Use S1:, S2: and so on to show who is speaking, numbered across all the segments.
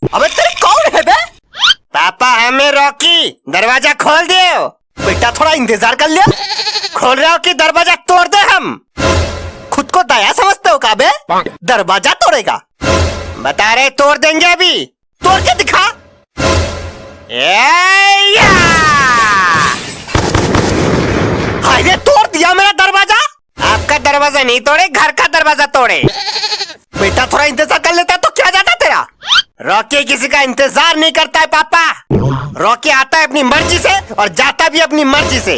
S1: अबे तेरे कौन है बे? पापा हमें रॉकी, दरवाजा खोल दियो। बेटा थोड़ा इंतजार कर लिया, खोल रहे हो कि दरवाजा तोड़ दे हम? खुद को दया समझते हो का बे? दरवाजा तोड़ेगा? बता रहे तोड़ देंगे, अभी तोड़ के दिखा। हाय तोड़ दिया मेरा दरवाजा। आपका दरवाजा नहीं तोड़े, घर का दरवाजा तोड़े। बेटा थोड़ा इंतजार कर लेता तो क्या जाता तेरा? रॉकी किसी का इंतजार नहीं करता है पापा। रॉकी आता है अपनी मर्जी से और जाता भी अपनी मर्जी से।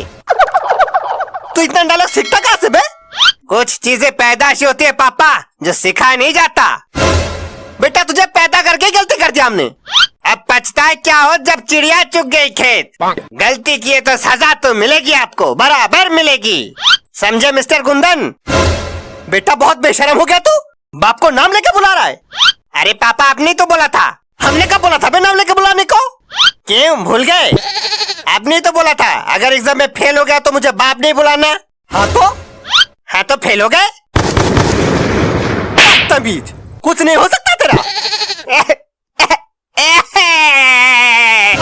S1: तू इतना डायलॉग सीखता कहाँ से बे? कुछ चीजें पैदाइशी होती है पापा, जो सिखाया नहीं जाता। बेटा तुझे पैदा करके गलती कर दी हमने, अब पछताए क्या हो जब चिड़िया चुग गई खेत। गलती किए तो सजा तो मिलेगी आपको, बराबर मिलेगी, समझे मिस्टर गुंदन? बेटा बहुत बेशरम हो गया तू, बाप को नाम लेके बुला रहा है। अरे पापा आपने तो बोला था। हमने कब बोला था बे नाम लेके बुलाने को? क्यों भूल गए? आपने तो बोला था अगर एग्जाम में फेल हो गया तो मुझे बाप नहीं बुलाना। हाँ तो फेल हो गए। तमीज, कुछ नहीं हो सकता तेरा।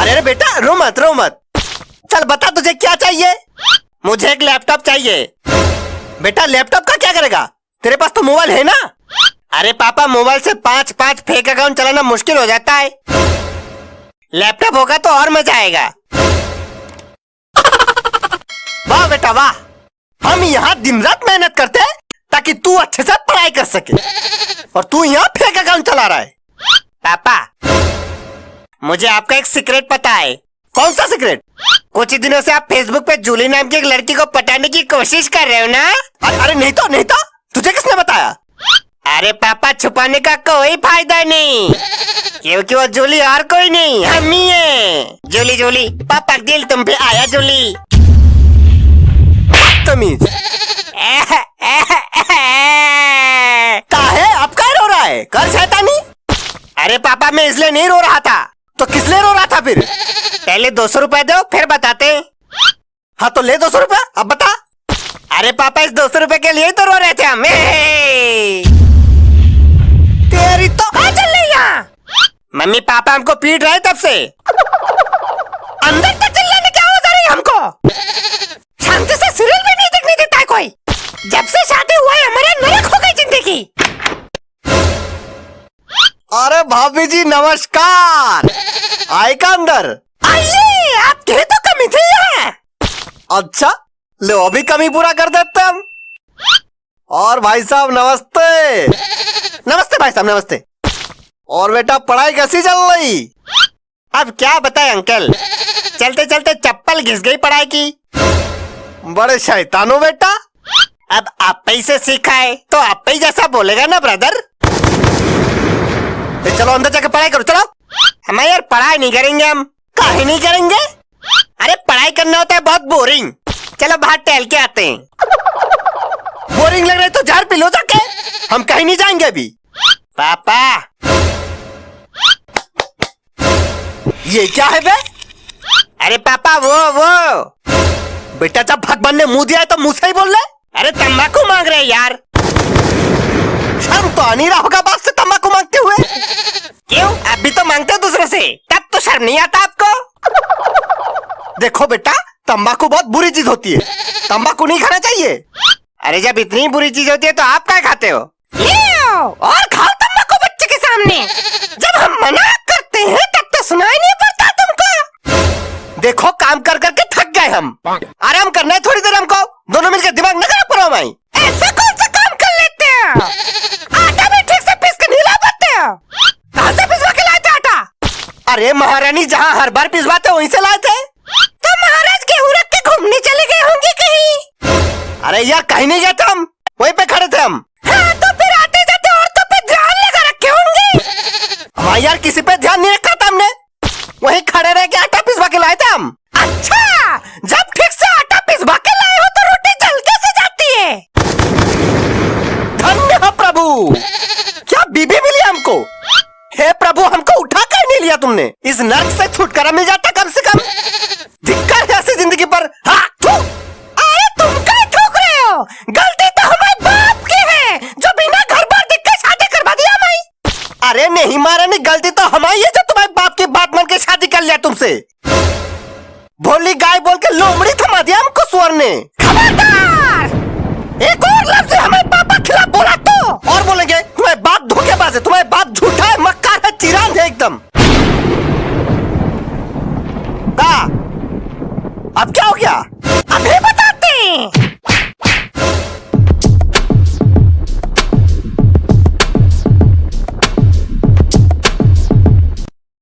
S1: अरे बेटा रो मत। चल बता तुझे क्या चाहिए? मुझे एक लैपटॉप चाहिए। बेटा लैपटॉप का क्या करेगा? तेरे पास तो मोबाइल है ना? अरे पापा मोबाइल से 5 फेक अकाउंट चलाना मुश्किल हो जाता है, लैपटॉप होगा तो और मजा आएगा। वाह बेटा वाह, हम यहाँ दिन रात मेहनत करते हैं ताकि तू अच्छे से पढ़ाई कर सके, और तू यहाँ फेक अकाउंट चला रहा है। पापा मुझे आपका एक सीक्रेट पता है। कौन सा सीक्रेट? कुछ ही दिनों से आप फेसबुक पे जूली नाम की एक लड़की को पटाने की कोशिश कर रहे हो ना? अरे नहीं तो तुझे किसने बताया? अरे पापा छुपाने का कोई फायदा नहीं, क्योंकि वो जूली और कोई नहीं, हम ही है। जूली पापा दिल तुम पे आया जूली। तमीज। काहे अब क्या रो रहा है? कर शैतानी। अरे पापा मैं इसलिए नहीं रो रहा था, तो किस लिए रो रहा था फिर? पहले 200 रुपए दो फिर बताते। हाँ तो ले 200 रुपए, अब बता। अरे पापा इस 200 रुपए के लिए ही तो रो रहे थे हम। तेरी तो आ चल रही यहाँ। मम्मी पापा हमको पीट रहे तब से। अंदर तक चिल्लाने क्या हो जा रही है हमको? शांति से सीरियल भी नहीं देखने देता है कोई। जब से शादी हुआ है हमारे नरक हो गई जिंदगी। अरे भाभी जी नमस्कार, आए का अंदर? आइए, आपके तो कमी थी है। अच्छा लो अभी कमी पूरा कर देते हम। और भाई साहब नमस्ते। नमस्ते भाई साहब नमस्ते। और बेटा पढ़ाई कैसी चल रही? अब क्या बताएं अंकल, चलते चलते चप्पल घिस गई पढ़ाई की। बड़े शैतान हो बेटा। अब आप ही से सीखा है तो आप ही जैसा बोलेगा ना ब्रदर। चलो अंदर जाकर पढ़ाई करो चलो। हम यार पढ़ाई नहीं करेंगे, हम काहे नहीं करेंगे? अरे पढ़ाई करना होता है बहुत बोरिंग। चलो बाहर टहल के आते हैं। बोरिंग लग रहा है तो झाड़ पी लो जाके, हम कहीं नहीं जाएंगे अभी। पापा ये क्या है बे? अरे पापा वो बेटा जब भगवान ने मुंह दिया है तो मुंह से ही बोल रहे। अरे तंबाकू मांग रहे यार, शर्म तो आ नहीं रहा होगा बाप से तंबाकू मांगते हुए। क्यों अभी तो मांगते हो दूसरे से, तब तो शर्म नहीं आता आपको? देखो बेटा तंबाकू बहुत बुरी चीज होती है, तंबाकू नहीं खाना चाहिए। अरे जब इतनी बुरी चीज होती है तो आप क्या खाते हो? और खाओ तंबाकू बच्चे के सामने। जब हम मना करते हैं तब तो सुनाई नहीं पड़ता तुमको। देखो काम कर करके थक गए हम, आराम करना है थोड़ी देर हमको। दोनों मिलकर दिमाग न खराब करो भाई। ऐसा कौन सा काम कर लेते हो? आटा भी ठीक से पीस के नहीं ला पाते हो? कहाँ से पिसवा के लाए थे आटा? अरे महारानी जहाँ हर बार पिसवाते वहीं से लाए थे। तो महाराज गेहूं रख के घूमने चले गए होंगे कहीं? अरे यार कहीं नहीं गए थे हम, वहीं पे खड़े थे हम। हाँ तो फिर आते जाते औरतों पे ध्यान लगा रखे होंगे। हाँ यार किसी पे ध्यान नहीं रखा था हमने, वहीं खड़े रह के आटा पिसवा के लाए थे हम। अच्छा जब ठीक से आटा पिसवा के लाए हो तो रोटी जल कैसे जाती है? धन्य हो प्रभु, क्या बीबी मिली हमको। हे प्रभु हमको उठा कर नहीं लिया तुमने, इस नर्क से छुटकारा मिल जाता कम से कम। धिक्कार है ऐसी जिंदगी पर। हाँ अरे तुम क्या ठोक रहे हो? गलती तो हमारे बाप की है जो बिना घर बार देख के शादी करवा दिया भाई। अरे नहीं महारानी, गलती तो हमारी है जो तुम्हारे बाप की बात मान के शादी कर लिया तुमसे। भोली गाय बोल के लोमड़ी थमा दिया हमको सुअर ने। खबरदार, एक और लफ्ज हमारे पापा खिलाफ बोला तो और बोलेंगे तुम्हारे बाप धोखेबाज है, तुम्हारे बाप